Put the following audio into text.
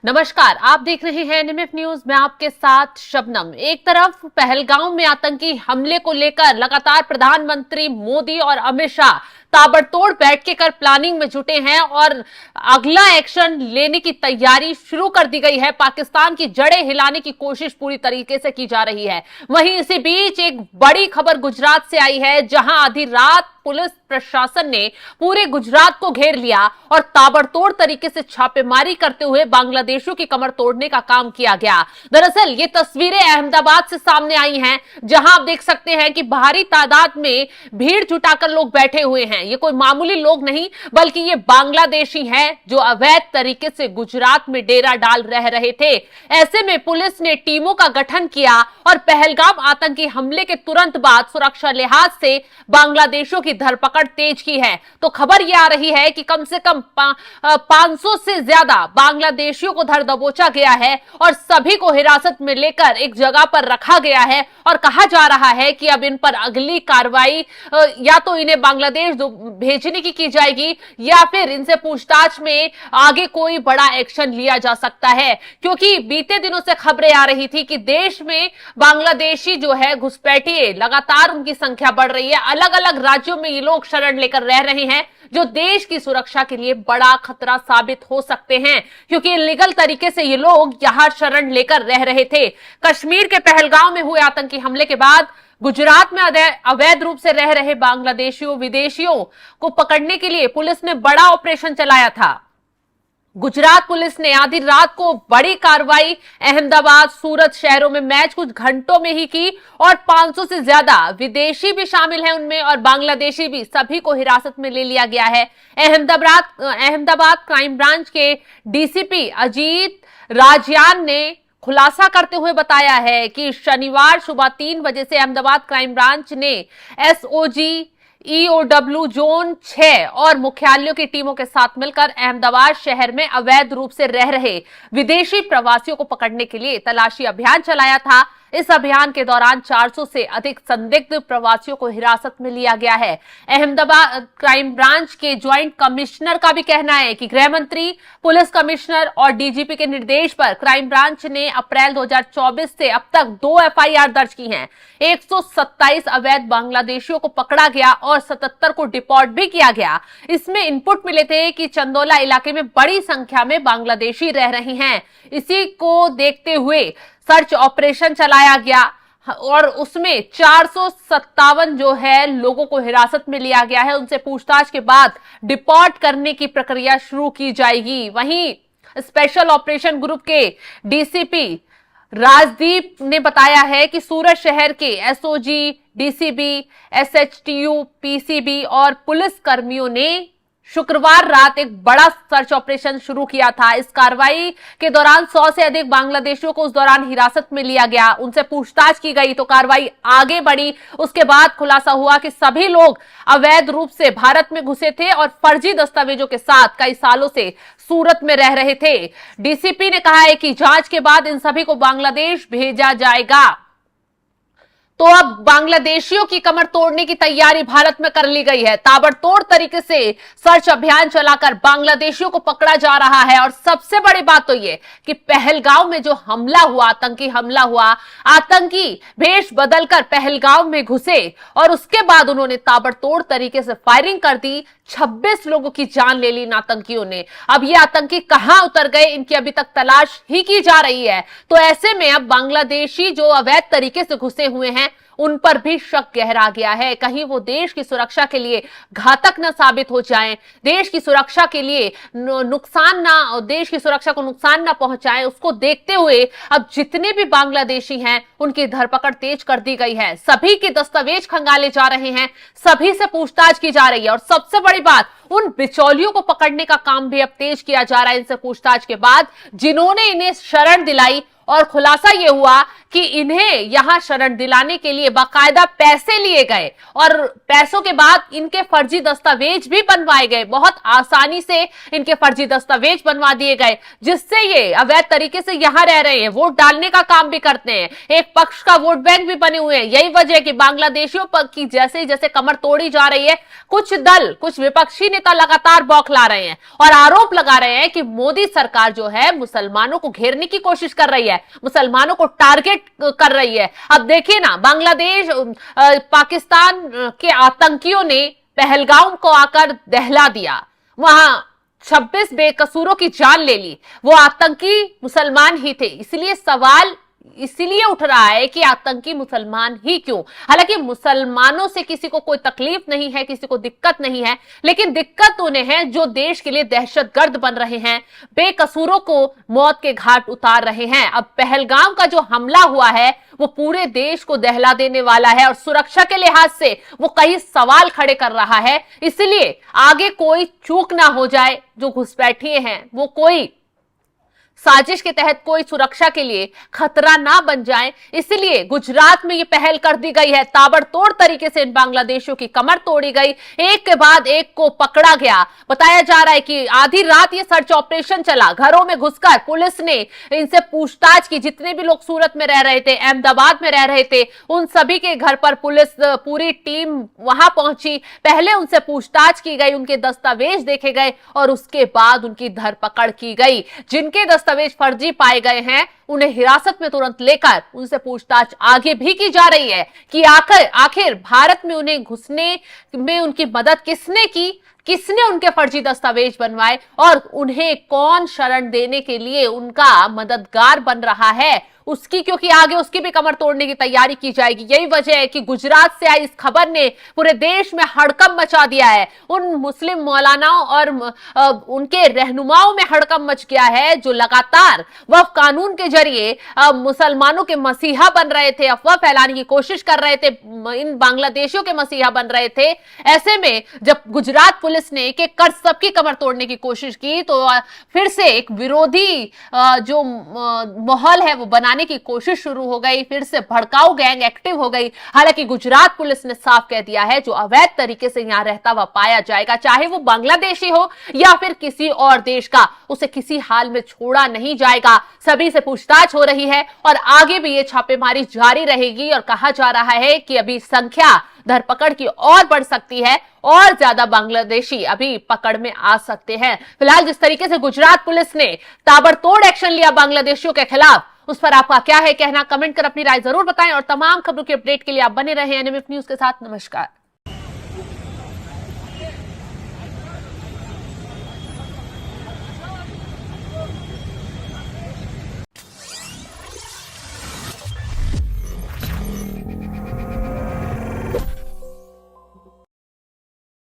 नमस्कार, आप देख रहे हैं एनएमएफ न्यूज में आपके साथ शबनम। एक तरफ पहलगाम में आतंकी हमले को लेकर लगातार प्रधानमंत्री मोदी और अमित शाह ताबड़तोड़ बैठक कर प्लानिंग में जुटे हैं और अगला एक्शन लेने की तैयारी शुरू कर दी गई है। पाकिस्तान की जड़ें हिलाने की कोशिश पूरी तरीके से की जा रही है। वहीं इसी बीच एक बड़ी खबर गुजरात से आई है, जहां आधी रात पुलिस प्रशासन ने पूरे गुजरात को घेर लिया और ताबड़तोड़ तरीके से छापेमारी करते हुए बांग्लादेशियों की कमर तोड़ने का काम किया गया। दरअसल ये तस्वीरें अहमदाबाद से सामने आई हैं, जहां आप देख सकते हैं कि भारी तादाद में भीड़ जुटाकर लोग बैठे हुए हैं। ये कोई मामूली लोग नहीं, बल्कि ये बांग्लादेशी हैं जो अवैध तरीके से गुजरात में डेरा डाल रह रहे थे। ऐसे में पुलिस ने टीमों का गठन किया और पहलगाम आतंकी हमले के तुरंत बाद सुरक्षा लिहाज से बांग्लादेशियों की धरपकड़ तेज की है। तो खबर यह आ रही है कि कम से कम 500 से ज्यादा बांग्लादेशियों को धर दबोचा गया है और सभी को हिरासत में लेकर एक जगह पर रखा गया है और कहा जा रहा है कि अब इन पर अगली कार्रवाई या तो इन्हें बांग्लादेश भेजने की जाएगी या फिर इनसे पूछताछ में आगे कोई बड़ा एक्शन लिया जा सकता है। क्योंकि बीते दिनों से खबरें आ रही थी कि देश में बांग्लादेशी जो है घुसपैठिए लगातार उनकी संख्या बढ़ रही है। अलग अलग राज्यों में ये लोग शरण लेकर रह रहे हैं, जो देश की सुरक्षा के लिए बड़ा खतरा साबित हो सकते हैं, क्योंकि इलीगल तरीके से ये लोग यहां शरण लेकर रह रहे थे। कश्मीर के पहलगाम में हुए आतंकी हमले के बाद गुजरात में अवैध रूप से रह रहे बांग्लादेशियों विदेशियों को पकड़ने के लिए पुलिस ने बड़ा ऑपरेशन चलाया था। गुजरात पुलिस ने आधी रात को बड़ी कार्रवाई अहमदाबाद, सूरत शहरों में मैच कुछ घंटों में ही की और 500 से ज्यादा विदेशी भी शामिल हैं उनमें और बांग्लादेशी भी, सभी को हिरासत में ले लिया गया है। अहमदाबाद क्राइम ब्रांच के डीसीपी अजीत राजयान ने खुलासा करते हुए बताया है कि शनिवार सुबह 3 बजे से अहमदाबाद क्राइम ब्रांच ने एसओजी, ईओडब्ल्यू जोन 6 और मुख्यालयों की टीमों के साथ मिलकर अहमदाबाद शहर में अवैध रूप से रह रहे विदेशी प्रवासियों को पकड़ने के लिए तलाशी अभियान चलाया था। इस अभियान के दौरान 400 से अधिक संदिग्ध प्रवासियों को हिरासत में लिया गया है। अहमदाबाद क्राइम ब्रांच के ज्वाइंट कमिश्नर का भी कहना है कि गृह मंत्री, पुलिस कमिश्नर और डीजीपी के निर्देश पर क्राइम ब्रांच ने अप्रैल 2024 से अब तक 2 एफआईआर दर्ज की हैं। 127 अवैध बांग्लादेशियों को पकड़ा गया और 77 को डिपोर्ट भी किया गया। इसमें इनपुट मिले थे कि चंदौला इलाके में बड़ी संख्या में बांग्लादेशी रह रहे हैं। इसी को देखते हुए सर्च ऑपरेशन चलाया गया और उसमें 457 जो है लोगों को हिरासत में लिया गया है। उनसे पूछताछ के बाद डिपोर्ट करने की प्रक्रिया शुरू की जाएगी। वहीं स्पेशल ऑपरेशन ग्रुप के डीसीपी राजदीप ने बताया है कि सूरत शहर के एसओजी, डीसीबी, एसएचटीयू, पीसीबी और पुलिस कर्मियों ने शुक्रवार रात एक बड़ा सर्च ऑपरेशन शुरू किया था। इस कार्रवाई के दौरान 100 से अधिक बांग्लादेशियों को उस दौरान हिरासत में लिया गया, उनसे पूछताछ की गई तो कार्रवाई आगे बढ़ी। उसके बाद खुलासा हुआ कि सभी लोग अवैध रूप से भारत में घुसे थे और फर्जी दस्तावेजों के साथ कई सालों से सूरत में रह रहे थे। डीसीपी ने कहा है कि जांच के बाद इन सभी को बांग्लादेश भेजा जाएगा। तो अब बांग्लादेशियों की कमर तोड़ने की तैयारी भारत में कर ली गई है। ताबड़तोड़ तरीके से सर्च अभियान चलाकर बांग्लादेशियों को पकड़ा जा रहा है। और सबसे बड़ी बात तो ये कि पहलगाम में जो हमला हुआ, आतंकी हमला हुआ, आतंकी भेष बदलकर पहलगाम में घुसे और उसके बाद उन्होंने ताबड़तोड़ तरीके से फायरिंग कर दी। 26 लोगों की जान ले ली इन आतंकियों ने। अब ये आतंकी कहां उतर गए, इनकी अभी तक तलाश ही की जा रही है। तो ऐसे में अब बांग्लादेशी जो अवैध तरीके से घुसे हुए हैं उन पर भी शक गहरा गया है। कहीं वो देश की सुरक्षा के लिए घातक न साबित हो जाएं, देश की सुरक्षा के लिए देश की सुरक्षा को नुकसान न पहुंचाएं। उसको देखते हुए अब जितने भी बांग्लादेशी हैं उनकी धरपकड़ तेज कर दी गई है। सभी के दस्तावेज खंगाले जा रहे हैं, सभी से पूछताछ की जा रही है और सबसे बड़ी बात, उन बिचौलियों को पकड़ने का काम भी अब तेज किया जा रहा है इनसे पूछताछ के बाद, जिन्होंने इन्हें शरण दिलाई। और खुलासा यह हुआ कि इन्हें यहां शरण दिलाने के लिए बाकायदा पैसे लिए गए और पैसों के बाद इनके फर्जी दस्तावेज भी बनवाए गए। बहुत आसानी से इनके फर्जी दस्तावेज बनवा दिए गए, जिससे ये अवैध तरीके से यहां रह रहे हैं, वोट डालने का काम भी करते हैं, एक पक्ष का वोट बैंक भी बने हुए हैं। यही वजह है कि बांग्लादेशियों पर की जैसे जैसे कमर तोड़ी जा रही है, कुछ विपक्षी नेता लगातार बौखला रहे हैं और आरोप लगा रहे हैं कि मोदी सरकार जो है मुसलमानों को घेरने की कोशिश कर रही है, मुसलमानों को टारगेट कर रही है। अब देखिए ना, बांग्लादेश पाकिस्तान के आतंकियों ने पहलगाम को आकर दहला दिया, वहां 26 बेकसूरों की जान ले ली, वो आतंकी मुसलमान ही थे। इसलिए सवाल इसीलिए उठ रहा है कि आतंकी मुसलमान ही क्यों। हालांकि मुसलमानों से किसी को कोई तकलीफ नहीं है, किसी को दिक्कत नहीं है, लेकिन दिक्कत उन्हें है जो देश के लिए दहशतगर्द बन रहे हैं, बेकसूरों को मौत के घाट उतार रहे हैं। अब पहलगाम का जो हमला हुआ है वो पूरे देश को दहला देने वाला है और सुरक्षा के लिहाज से वो कई सवाल खड़े कर रहा है। इसलिए आगे कोई चूक ना हो जाए, जो घुसपैठिए हैं वो कोई साजिश के तहत कोई सुरक्षा के लिए खतरा ना बन जाए, इसलिए गुजरात में ये पहल कर दी गई है। ताबड़तोड़ तरीके से इन बांग्लादेशियों की कमर तोड़ी गई, एक के बाद एक को पकड़ा गया। बताया जा रहा है कि आधी रात ये सर्च ऑपरेशन चला, घरों में घुसकर पुलिस ने इनसे पूछताछ की। जितने भी लोग सूरत में रह रहे थे, अहमदाबाद में रह रहे थे, उन सभी के घर पर पुलिस पूरी टीम वहां पहुंची। पहले उनसे पूछताछ की गई, उनके दस्तावेज देखे गए और उसके बाद उनकी धरपकड़ की गई। जिनके दस्तावेज फर्जी पाए गए हैं उन्हें हिरासत में तुरंत लेकर उनसे पूछताछ आगे भी की जा रही है कि आखिर भारत में उन्हें घुसने में उनकी मदद किसने की, किसने उनके फर्जी दस्तावेज बनवाए और उन्हें कौन शरण देने के लिए उनका मददगार बन रहा है उसकी, क्योंकि आगे उसकी भी कमर तोड़ने की तैयारी की जाएगी। यही वजह है कि गुजरात से आई इस खबर ने पूरे देश में हड़कंप मचा दिया है। उन मुस्लिम मौलानाओं और उनके रहनुमाओं में हड़कंप मच गया है जो लगातार वक्फ कानून के जरिए मुसलमानों के मसीहा बन रहे थे, अफवाह फैलाने की कोशिश कर रहे थे, इन बांग्लादेशियों के मसीहा बन रहे थे। ऐसे में जब गुजरात पुलिस ने एक एक कर सबकी कमर तोड़ने की कोशिश की तो फिर से एक विरोधी जो माहौल है वो बनाने की कोशिश शुरू हो गई, फिर से भड़काऊ गैंग एक्टिव हो गई। हालांकि गुजरात पुलिस ने साफ कह दिया है जो अवैध तरीके से यहां रहता हुआ पाया जाएगा, चाहे वो बांग्लादेशी हो या फिर किसी और देश का, उसे किसी हाल में छोड़ा नहीं जाएगा। सभी से पूछताछ हो रही है और आगे भी ये छापेमारी जारी रहेगी और कहा जा रहा है कि अभी संख्या धरपकड़ की और बढ़ सकती है और ज्यादा बांग्लादेशी अभी पकड़ में आ सकते हैं। फिलहाल जिस तरीके से गुजरात पुलिस ने ताबड़तोड़ एक्शन लिया बांग्लादेशियों के खिलाफ, उस पर आपका क्या है कहना, कमेंट कर अपनी राय जरूर बताएं और तमाम खबरों की अपडेट के लिए आप बने रहें एनएमएफ न्यूज के साथ। नमस्कार।